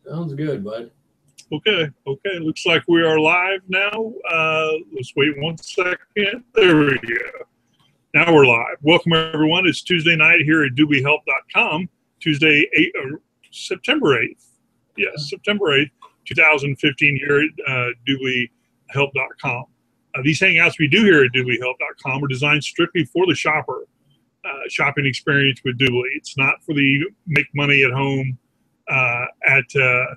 Sounds good, bud. Okay. Looks like we are live now. Let's wait 1 second. There we go. Now we're live. Welcome, everyone. It's Tuesday night here at DubLiHelp.com. Tuesday, September 8th. Yes, September 8th, 2015 here at DubLiHelp.com. These hangouts we do here at DubLiHelp.com are designed strictly for the shopper. Shopping experience with DubLi. It's not for the make money at home at DubLi.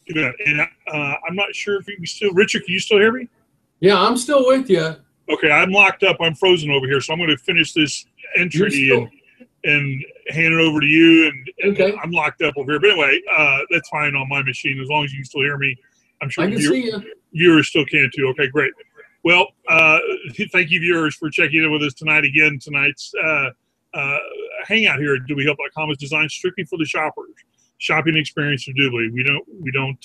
And I'm not sure if you can still, Richard, can you still hear me? Yeah, I'm still with you. Okay, I'm locked up. I'm frozen over here, so I'm going to finish this entry and hand it over to you. And okay. I'm locked up over here. But anyway, that's fine on my machine as long as you can still hear me. I'm sure I can see you. Viewers still can too. Okay, great. Well, thank you, viewers, for checking in with us tonight. Again, tonight's hangout here at DubLiHelp.com is designed strictly for the shoppers. Shopping experience of DubLi. We don't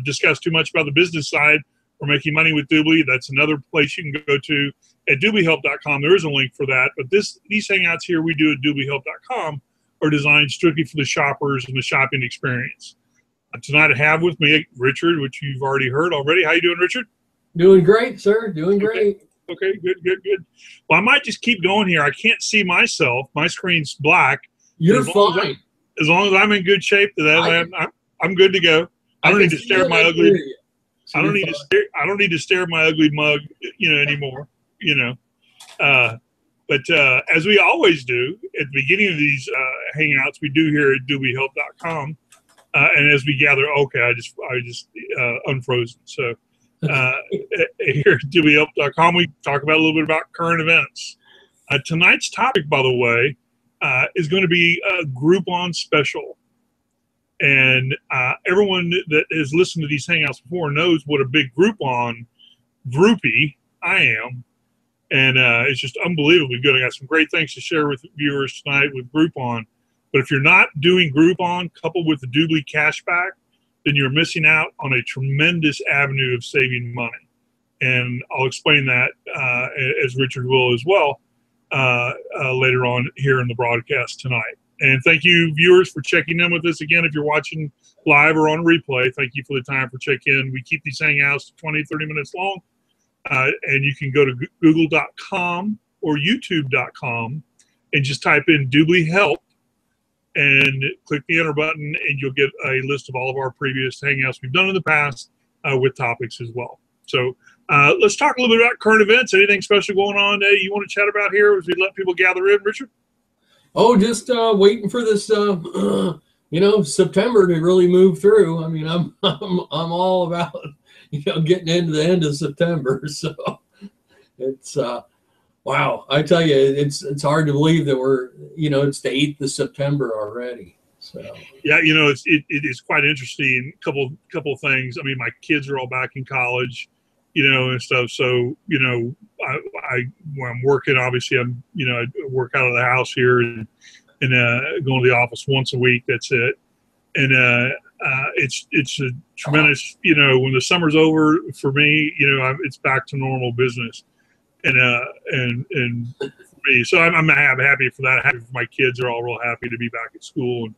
discuss too much about the business side. We're making money with DubLi. That's another place you can go to at DubLiHelp.com. There is a link for that. But these hangouts here we do at DubLiHelp.com are designed strictly for the shoppers and the shopping experience. Tonight I have with me Richard, which you've already heard already. How you doing, Richard? Doing great, sir. Doing great. Okay, good. Well, I might just keep going here. I can't see myself. My screen's black. You're fine. As long as I'm in good shape, I'm good to go. I don't need to stare at my ugly. I don't need to stare at my ugly mug, anymore. But as we always do at the beginning of these hangouts, we do here at DubLiHelp.com. And as we gather, okay, I just unfrozen. So here at DubLiHelp.com, we talk about a little bit about current events. Tonight's topic, by the way, is going to be a Groupon special. And everyone that has listened to these hangouts before knows what a big Groupon groupie I am. And it's just unbelievably good. I got some great things to share with viewers tonight with Groupon. But if you're not doing Groupon coupled with the DubLi cashback, then you're missing out on a tremendous avenue of saving money. And I'll explain that as Richard will as well later on here in the broadcast tonight. And thank you, viewers, for checking in with us again. If you're watching live or on replay, thank you for the time for check-in. We keep these hangouts 20, 30 minutes long. And you can go to google.com or youtube.com and just type in DubLiHelp and click the enter button, and you'll get a list of all of our previous hangouts we've done in the past with topics as well. So let's talk a little bit about current events. Anything special going on you want to chat about here as we let people gather in, Richard? Oh, just waiting for this, September to really move through. I mean, I'm all about, getting into the end of September. So it's, wow. I tell you, it's hard to believe that we're, it's the 8th of September already. So yeah, it is quite interesting. Couple things. I mean, my kids are all back in college, and stuff. So, when I'm working, obviously I work out of the house here and going to the office once a week. That's it. And it's a tremendous, when the summer's over for me, it's back to normal business. And for me, so I'm happy for that. Happy for my kids are all real happy to be back at school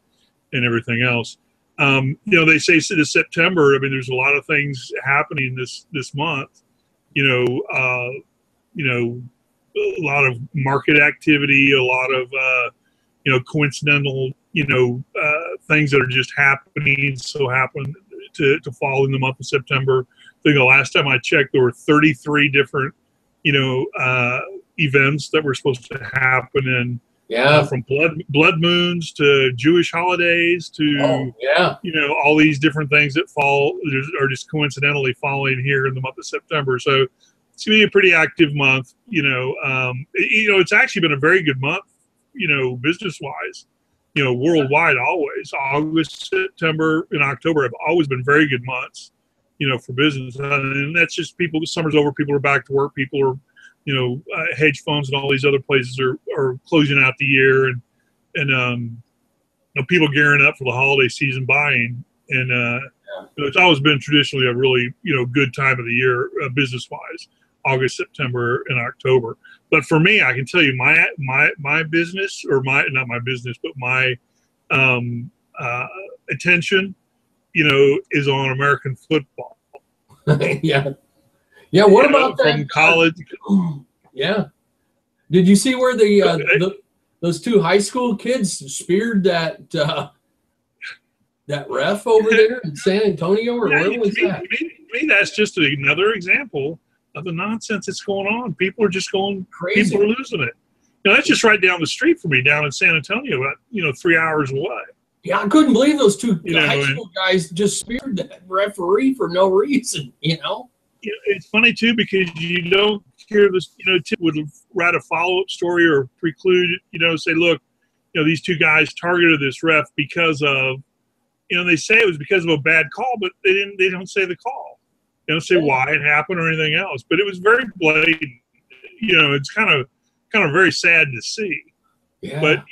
and everything else. They say this September. I mean, there's a lot of things happening this month. A lot of market activity, a lot of coincidental things that are just happening. So happen to fall in the month of September. I think the last time I checked, there were 33 different events that were supposed to happen, and from blood moons to Jewish holidays to all these different things that fall are just coincidentally falling here in the month of September. So it's gonna be a pretty active month. It's actually been a very good month, business wise. Worldwide, always August, September, and October have always been very good months. For business, and that's just people. The summer's over. People are back to work. People are, hedge funds and all these other places are closing out the year, and people gearing up for the holiday season buying. And it's always been traditionally a really good time of the year, business wise. August, September, and October. But for me, I can tell you my business, or not my business, but my attention, is on American football. Yeah. Yeah. What about that? From college? Yeah. Did you see where those two high school kids speared that ref over there in San Antonio, or where was that? To me, that's just another example of the nonsense that's going on. People are just going crazy. People are losing it. That's just right down the street from me, down in San Antonio, about 3 hours away. Yeah, I couldn't believe those two high school guys just speared that referee for no reason. It's funny too, because you don't hear this. Tip would write a follow-up story or preclude. Say, look, these two guys targeted this ref because of. They say it was because of a bad call, but they don't say the call. They don't say why it happened or anything else. But it was very blatant. It's kind of very sad to see. Yeah. But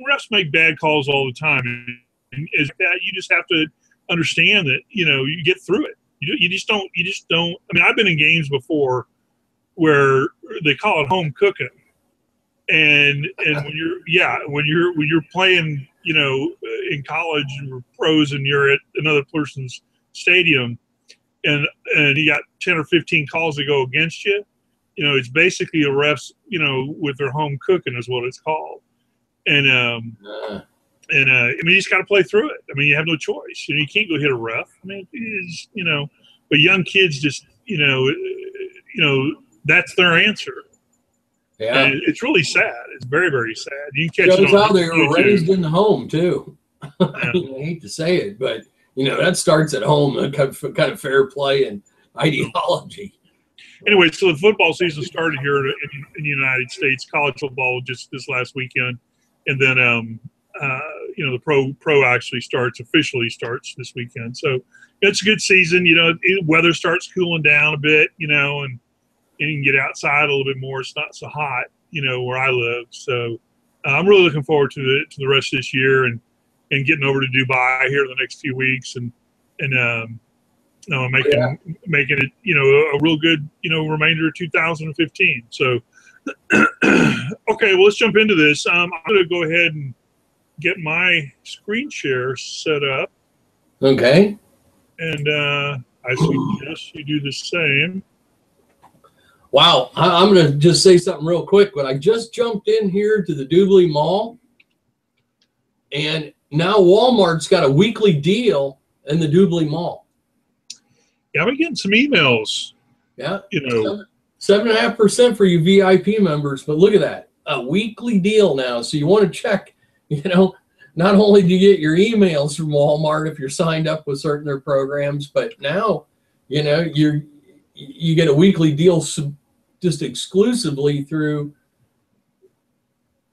refs make bad calls all the time, and as that, you just have to understand that you get through it. You just don't. I mean, I've been in games before where they call it home cooking, and when you're playing, in college or pros, and you're at another person's stadium, and you got 10 or 15 calls that go against you, it's basically a refs, with their home cooking is what it's called. And you just got to play through it. I mean, you have no choice. You can't go hit a ref. I mean, it's, but young kids just, that's their answer. Yeah. And it's really sad. It's very, very sad. You can catch Shows it on how they were raised in the home too. Yeah. I hate to say it, but that starts at home. Kind of fair play and ideology. Anyway, so the football season started here in the United States. College football just this last weekend, and then the pro actually officially starts this weekend. So it's a good season. Weather starts cooling down a bit, and you can get outside a little bit more. It's not so hot, where I live. So I'm really looking forward to the rest of this year and getting over to DubLi here in the next few weeks and making it, a real good, remainder of 2015. So, okay, well, let's jump into this. I'm going to go ahead and get my screen share set up. Okay. And I suggest you do the same. Wow, I'm going to just say something real quick, but I just jumped in here to the DubLi Mall, and now Walmart's got a weekly deal in the DubLi Mall. Yeah, I'm getting some emails. Yeah, 7.5% for you VIP members, but look at that, a weekly deal now. So you want to check, not only do you get your emails from Walmart if you're signed up with certain of their programs, but now, you get a weekly deal just exclusively through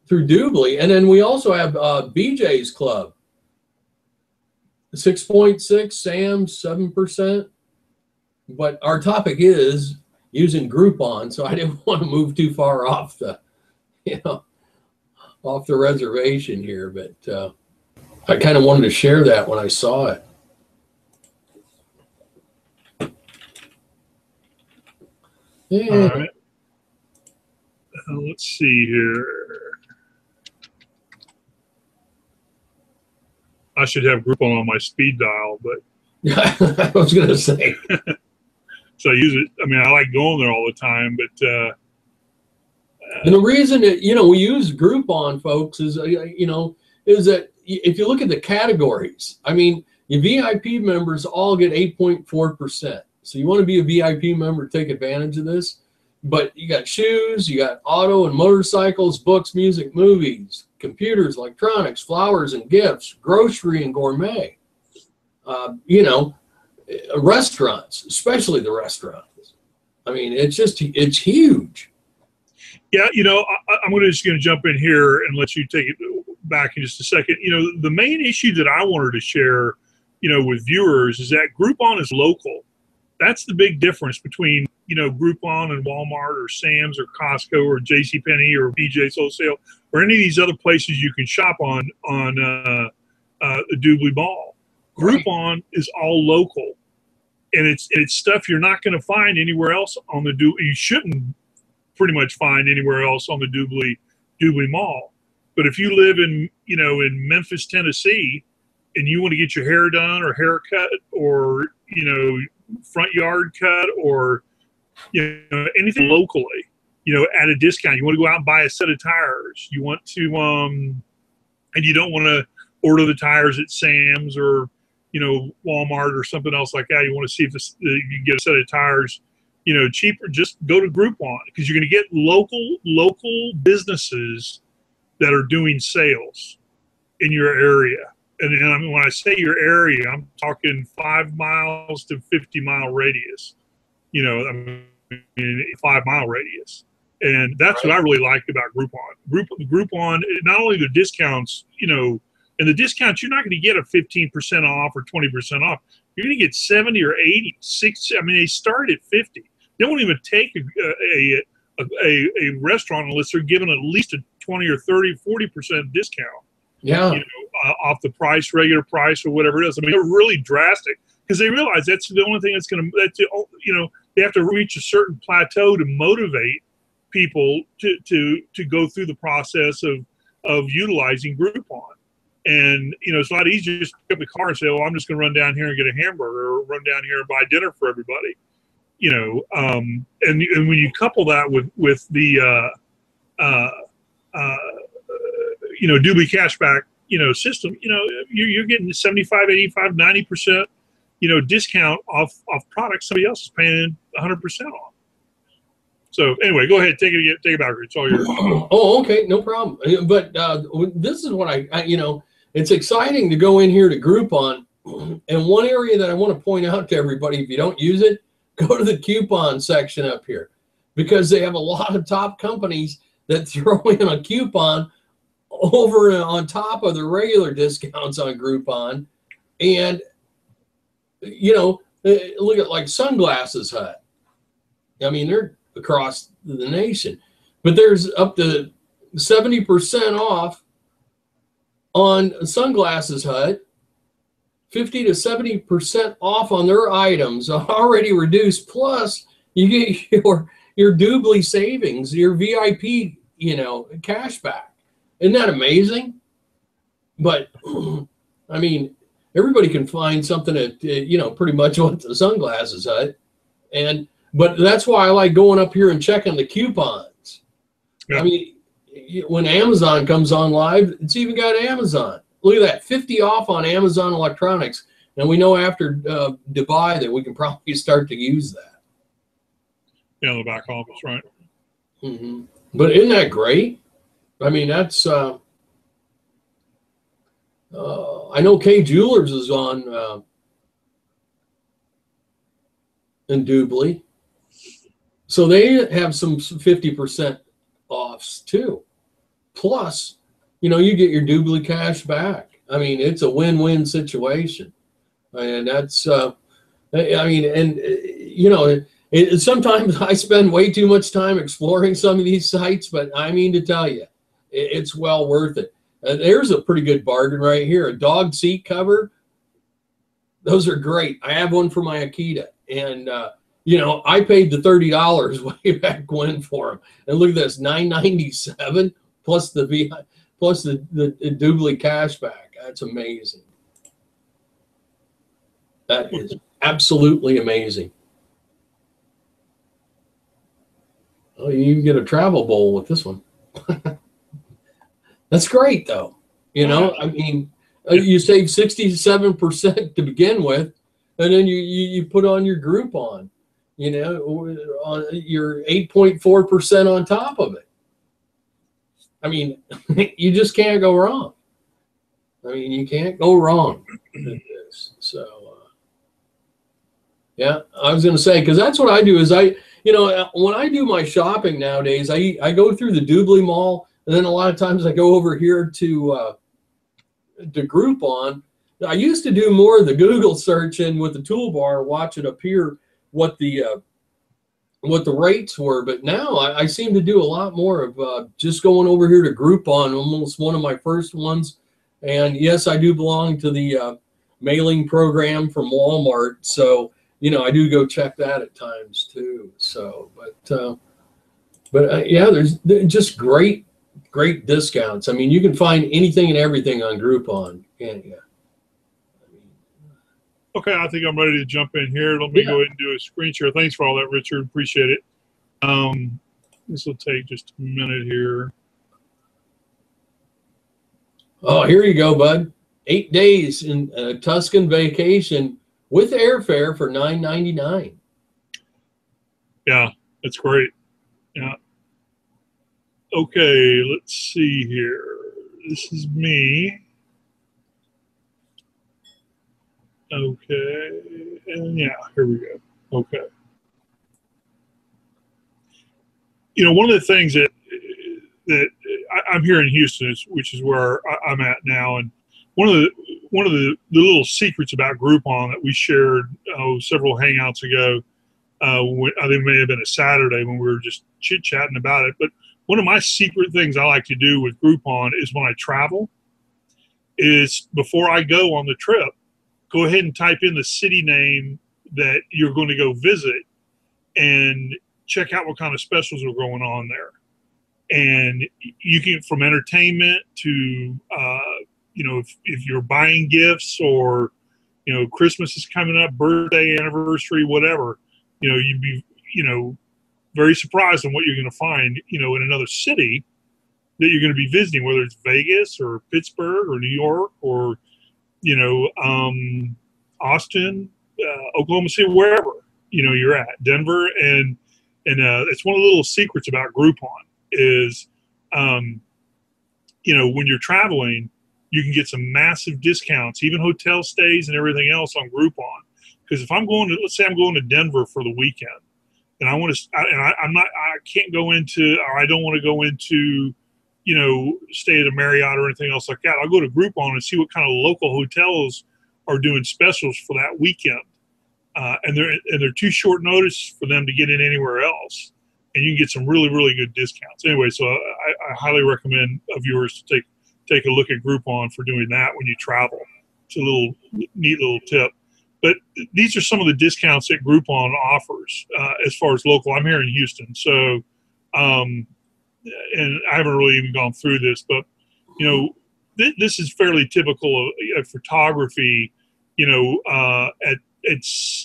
DubLi. And then we also have BJ's Club, 6.6, Sam's 7%. But our topic is using Groupon, so I didn't want to move too far off the reservation here. But I kind of wanted to share that when I saw it. Yeah. All right. Let's see here. I should have Groupon on my speed dial, but I was going to say. So I use it. I mean, I like going there all the time, but and the reason that we use Groupon, folks, is is that if you look at the categories, I mean, your VIP members all get 8.4%. So you want to be a VIP member, take advantage of this. But you got shoes, you got auto and motorcycles, books, music, movies, computers, electronics, flowers and gifts, grocery and gourmet. Restaurants, especially the restaurants. I mean, it's huge. Yeah, I'm just going to jump in here and let you take it back in just a second. The main issue that I wanted to share, with viewers is that Groupon is local. That's the big difference between, Groupon and Walmart or Sam's or Costco or JCPenney or BJ's Wholesale or any of these other places you can shop on the DubLi Mall. Groupon is all local, and it's stuff you're not going to find anywhere else on the DubLi. You shouldn't pretty much find anywhere else on the DubLi Mall. But if you live in, in Memphis, Tennessee, and you want to get your hair done or haircut or, front yard cut or, anything locally, at a discount, you want to go out and buy a set of tires. You want to, and you don't want to order the tires at Sam's or, Walmart or something else like that. You want to see if you can get a set of tires, cheaper. Just go to Groupon, because you're going to get local businesses that are doing sales in your area. And I mean, when I say your area, I'm talking 5 miles to 50-mile radius, I mean, 5-mile radius. And that's what I really like about Groupon. Groupon, not only the discounts, and the discounts, you're not going to get a 15% off or 20% off. You're going to get 70 or 80, 60. I mean, they start at 50. They won't even take a restaurant unless they're given at least a 20 or 30, 40% discount. Yeah. Off the price, regular price, or whatever it is. I mean, they're really drastic because they realize that's the only thing that's going to, they have to reach a certain plateau to motivate people to go through the process of utilizing Groupon. And, it's a lot easier to just pick up the car and say, well, I'm just going to run down here and get a hamburger, or run down here and buy dinner for everybody. And when you couple that with the, DubLi cashback, system, you're getting 75, 85, 90%, discount off products somebody else is paying 100% off. So anyway, go ahead, take it back. It's all yours. Oh, okay, no problem. But this is what I it's exciting to go in here to Groupon. And one area that I want to point out to everybody, if you don't use it, go to the coupon section up here, because they have a lot of top companies that throw in a coupon over on top of the regular discounts on Groupon. And, look at like Sunglasses Hut. I mean, they're across the nation, but there's up to 70% off on Sunglasses Hut, 50 to 70% off on their items already reduced. Plus you get your DubLi savings, your VIP, cash back. Isn't that amazing? But I mean, everybody can find something at, pretty much what the Sunglasses Hut. But that's why I like going up here and checking the coupons. Yeah. I mean, when Amazon comes on live, it's even got Amazon. Look at that, 50 off on Amazon electronics. And we know after DubLi that we can probably start to use that. Yeah, the back office, right? Mm-hmm. But isn't that great? I mean, that's, I know K Jewelers is on in DubLi. So they have some 50% offs too. Plus, you get your DubLi cash back. I mean, it's a win-win situation. And that's, sometimes I spend way too much time exploring some of these sites, but I mean to tell you, it's well worth it. There's a pretty good bargain right here. A dog seat cover. Those are great. I have one for my Akita. And, I paid the $30 way back when for them. And look at this, $9.97 plus the DubLi cashback. That's amazing. That is absolutely amazing. Oh, you can get a travel bowl with this one. That's great, though. I mean, you save 67% to begin with, and then you put on your Groupon, on your 8.4% on top of it. I mean, you just can't go wrong. I mean, you can't go wrong with this. So, yeah, I was going to say, because that's what I do is when I do my shopping nowadays, I go through the DubLi Mall, and then a lot of times I go over here to Groupon. I used to do more of the Google search and with the toolbar, watch it appear what the rates were. But now I seem to do a lot more of just going over here to Groupon, almost one of my first ones. And yes, I do belong to the mailing program from Walmart. So, I do go check that at times too. So, but But yeah, there's just great discounts. I mean, you can find anything and everything on Groupon. And yeah. Okay, I think I'm ready to jump in here. Let me Yeah. go ahead and do a screen share. Thanks for all that, Richard. Appreciate it. This will take just a minute here. Oh, here you go, bud. 8 days in a Tuscan vacation with airfare for $9.99. Yeah, that's great. Yeah. Okay, let's see here. This is me. Okay, and yeah, here we go. Okay. You know, one of the things that I'm here in Houston, which is where I'm at now, and one of the little secrets about Groupon that we shared several hangouts ago. I think it may have been a Saturday when we were just chit chatting about it. But one of my secret things I like to do with Groupon is when I travel, is before I go on the trip, go ahead and type in the city name that you're going to go visit and check out what kind of specials are going on there. And you can, from entertainment to, you know, if you're buying gifts or, you know, Christmas is coming up, birthday, anniversary, whatever, you know, you'd be, you know, very surprised on what you're going to find, you know, in another city that you're going to be visiting, whether it's Vegas or Pittsburgh or New York or, you know, Austin, Oklahoma City, wherever, you know, you're at, Denver. And it's one of the little secrets about Groupon is, you know, when you're traveling, you can get some massive discounts, even hotel stays and everything else on Groupon. Because if I'm going to, let's say I'm going to Denver for the weekend, and I want to, and I can't go into, or I don't want to go into, you know, stay at a Marriott or anything else like that. I'll go to Groupon and see what kind of local hotels are doing specials for that weekend. And they're too short notice for them to get in anywhere else. And you can get some really, really good discounts. Anyway, so I highly recommend viewers to take a look at Groupon for doing that when you travel. It's a little neat little tip. But these are some of the discounts that Groupon offers as far as local. I'm here in Houston, so and I haven't really even gone through this, but you know, this is fairly typical of photography. You know, at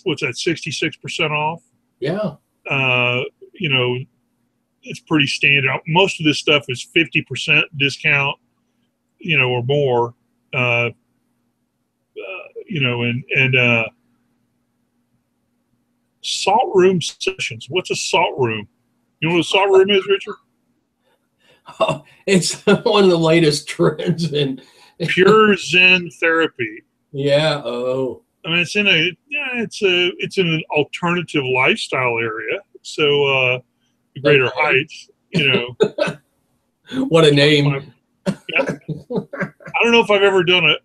what's that, 66% off? Yeah. You know, it's pretty standard. Most of this stuff is 50% discount, you know, or more. You know, and salt room sessions. What's a salt room? You know what a salt room is, Richard? Oh, it's one of the latest trends in Pure Zen therapy. Yeah. Oh. I mean, it's in an alternative lifestyle area. So Greater Heights, you know. What a name. Yeah. I don't know if I've ever done I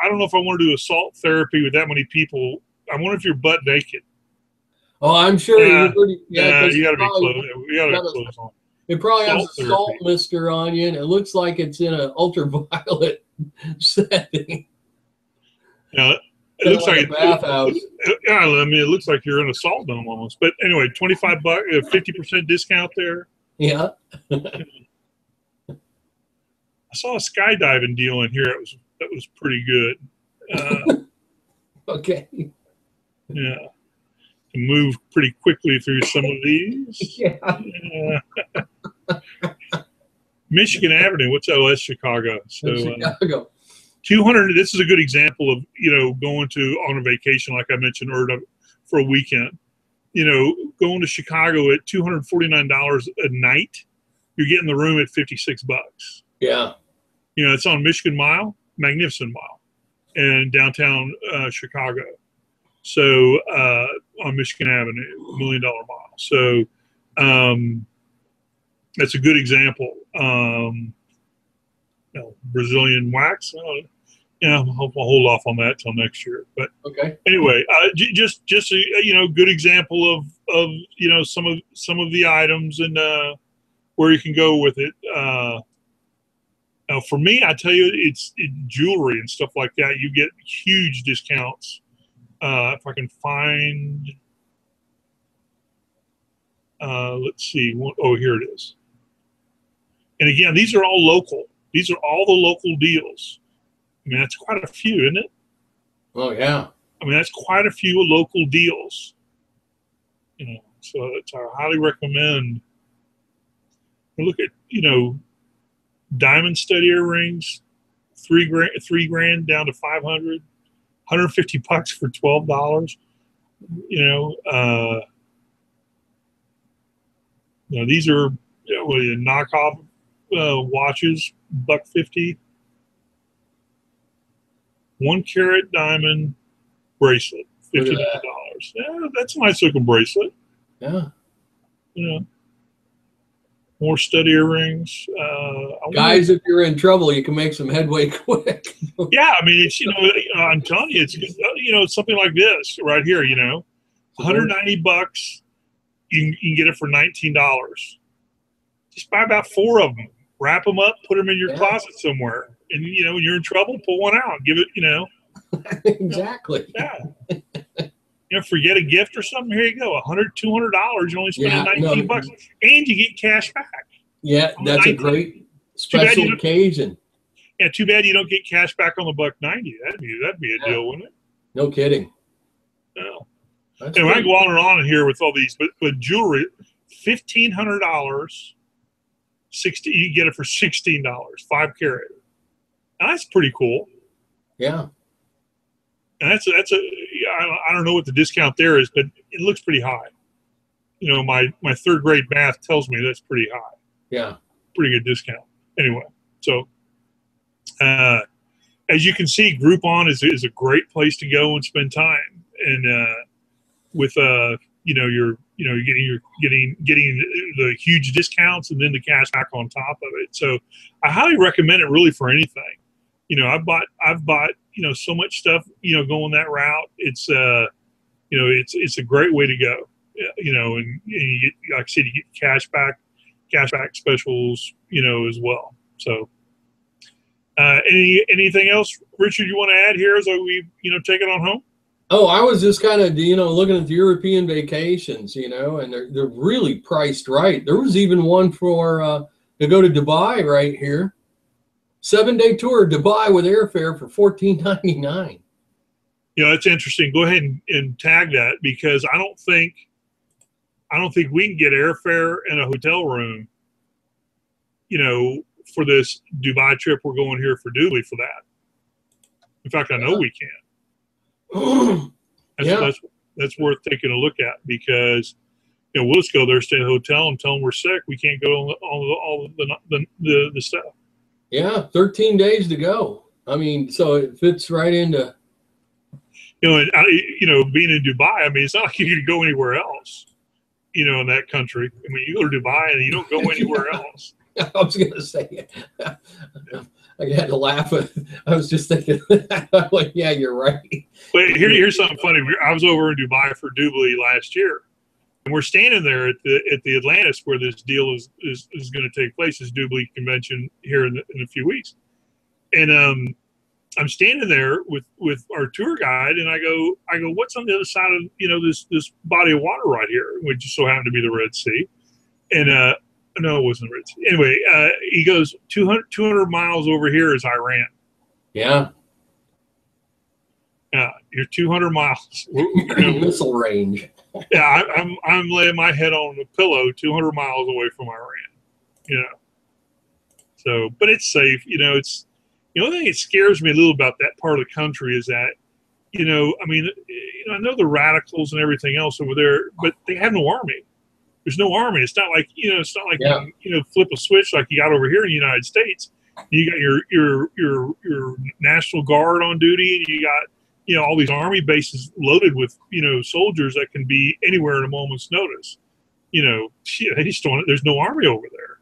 don't know if I want to do a salt therapy with that many people. I wonder if you're butt naked. Oh, I'm sure you're pretty. Yeah, you got to be close. You got to have clothes on. It probably has a salt mister on you, and it looks like it's in an ultraviolet setting. Yeah, it looks like a bathhouse. Yeah, I mean, it looks like you're in a salt dome almost. But anyway, $25, 50% discount there. Yeah. I saw a skydiving deal in here. That was pretty good. Okay. Yeah. Move pretty quickly through some of these. Yeah. Michigan Avenue. What's that? Oh, that's Chicago. So Chicago. 200. This is a good example of, you know, going on a vacation, like I mentioned, or for a weekend. You know, going to Chicago at $249 a night, you're getting the room at $56. Yeah. You know, it's on Michigan Mile, Magnificent Mile, and downtown Chicago. So on Michigan Avenue, $1 Million Mile. So that's a good example. You know, Brazilian wax. Yeah, I'll hold off on that till next year. But okay. Anyway, just a, you know, good example of you know, some of the items and where you can go with it. Now, for me, I tell you, it's jewelry and stuff like that. You get huge discounts. If I can find, Let's see. Oh, here it is. And again, these are all local. These are all the local deals. I mean, that's quite a few, isn't it? Oh, yeah. I mean, that's quite a few local deals. You know, so I highly recommend. Look at, diamond stud earrings, $3,000 down to 500, $150 for $12. These are knockoff watches, $150. 1 carat diamond bracelet, $59. Yeah, that's a nice looking bracelet. Yeah. More stud earrings. Guys, if you're in trouble, you can make some headway quick. Yeah, I mean, it's I'm telling you, it's something like this right here. $190. You can get it for $19. Just buy about 4 of them, wrap them up, put them in your closet somewhere, and when you're in trouble, pull one out, give it. Exactly. Yeah. Forget a gift or something. Here you go, $100, $200. You only spend $19, and you get cash back. Yeah, that's a great special occasion. Yeah, too bad you don't get cash back on the $190. That'd be a deal, wouldn't it? No kidding. No. And I go on and on here with all these, but jewelry, $1,500. You get it for $16, 5 carat. Now, that's pretty cool. Yeah. And I don't know what the discount there is, but it looks pretty high. My 3rd grade math tells me that's pretty high. Yeah. Pretty good discount. Anyway, so as you can see, Groupon is a great place to go and spend time. And with you're getting the huge discounts and then the cash back on top of it. So I highly recommend it really for anything. I've bought so much stuff going that route. It's it's a great way to go. And you get, like I said, you get cash back specials as well. So anything else, Richard, you want to add here as we take it on home? Oh, I was just kind of looking at the European vacations, and they're really priced right. There was even one for to go to Dubai right here. 7-day tour Dubai with airfare for $14.99. That's interesting. Go ahead and tag that, because I don't think we can get airfare and a hotel room, for this Dubai trip we're going here for DubLi for that. In fact, I know we can. That's worth taking a look at, because we'll just go there, stay in a hotel, and tell them we're sick. We can't go on all the stuff. Yeah, 13 days to go. I mean, so it fits right into. Being in Dubai, I mean, it's not like you can go anywhere else. In that country. I mean, you go to Dubai and you don't go anywhere else. I was going to say, I had to laugh. I was just thinking, like, yeah, you're right. But here's something funny. I was over in Dubai for DubLi last year, and we're standing there at the Atlantis where this deal is going to take place, this DubLi convention here in a few weeks. And I'm standing there with our tour guide, and I go, what's on the other side of this body of water right here, which just so happened to be the Red Sea. And no, it wasn't the Red Sea. Anyway, he goes, 200 miles over here is Iran. Yeah. You're 200 miles. Missile range. Yeah, I'm laying my head on the pillow 200 miles away from Iran. So, but it's safe. It's the only thing that scares me a little about that part of the country is that, I mean, I know the radicals and everything else over there, but they have no army. There's no army. It's not like you flip a switch like you got over here in the United States. You got your National Guard on duty, and you got all these army bases loaded with soldiers that can be anywhere at a moment's notice. They just don't. There's no army over there.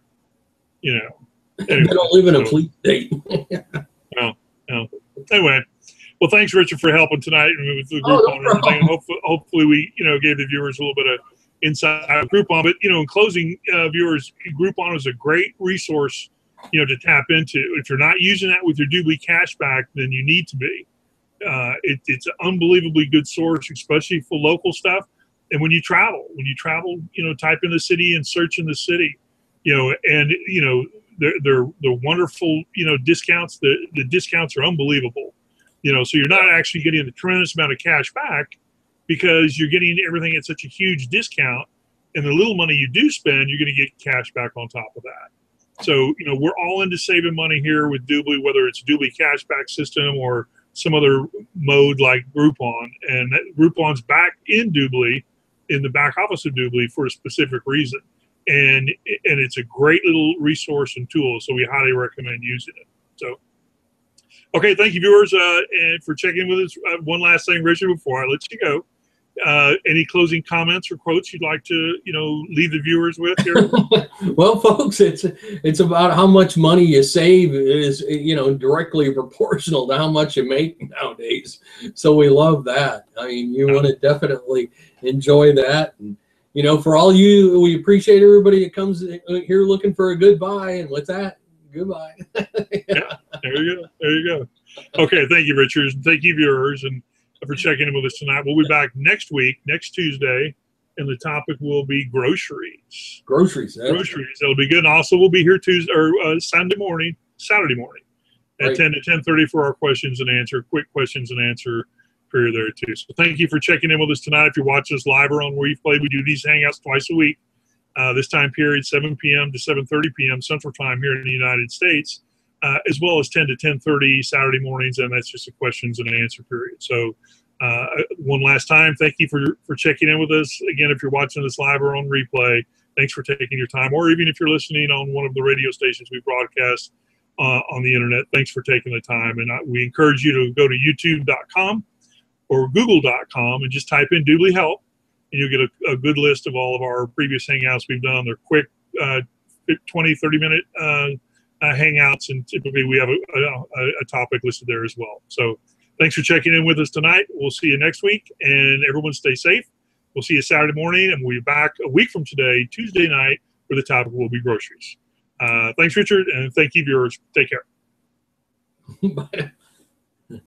Anyway, they don't live in a police state. No. Anyway, well, thanks, Richard, for helping tonight with the Groupon and everything. Hopefully, we gave the viewers a little bit of insight of Groupon. But in closing, viewers, Groupon is a great resource to tap into. If you're not using that with your DubLi cashback, then you need to be. It's an unbelievably good source, especially for local stuff. And when you travel, type in the city and search in the city, and they're wonderful, discounts. The discounts are unbelievable, so you're not actually getting the tremendous amount of cash back because you're getting everything at such a huge discount, and the little money you do spend, you're going to get cash back on top of that. So, we're all into saving money here with DubLi, whether it's DubLi cashback system or some other mode like Groupon. And Groupon's back in DubLi, in the back office of DubLi for a specific reason. And it's a great little resource and tool, so we highly recommend using it. So, okay, thank you, viewers, and for checking with us. One last thing, Richard, before I let you go. Any closing comments or quotes you'd like to, leave the viewers with here? Well, folks, it's about how much money you save is, directly proportional to how much you make nowadays. So we love that. I mean, you want to definitely enjoy that. And, for all you, we appreciate everybody that comes here looking for a good buy. And with that, goodbye. Yeah, there you go. There you go. Okay, thank you, Richard. Thank you, viewers, and for checking in with us tonight. We'll be back next week, next Tuesday, and the topic will be groceries. Groceries. It'll be good. And also, we'll be here Tuesday or Saturday morning at 10 to 10:30 for our questions and answer, quick questions and answer period there too. So thank you for checking in with us tonight. If you watch us live or on replay, we do these hangouts twice a week. This time period, 7 p.m. to 7:30 p.m. Central Time here in the United States, as well as 10 to 10:30 Saturday mornings, and that's just a questions and answer period. So one last time, thank you for checking in with us. Again, if you're watching this live or on replay, thanks for taking your time, or even if you're listening on one of the radio stations we broadcast on the internet, thanks for taking the time. And we encourage you to go to youtube.com or google.com and just type in DubLiHelp, and you'll get a good list of all of our previous hangouts we've done. They're quick 20, 30-minute hangouts, and typically we have a topic listed there as well. So thanks for checking in with us tonight. We'll see you next week, and everyone stay safe. We'll see you Saturday morning, and we'll be back a week from today, Tuesday night, where the topic will be groceries. Thanks, Richard, and thank you, viewers. Take care. Bye.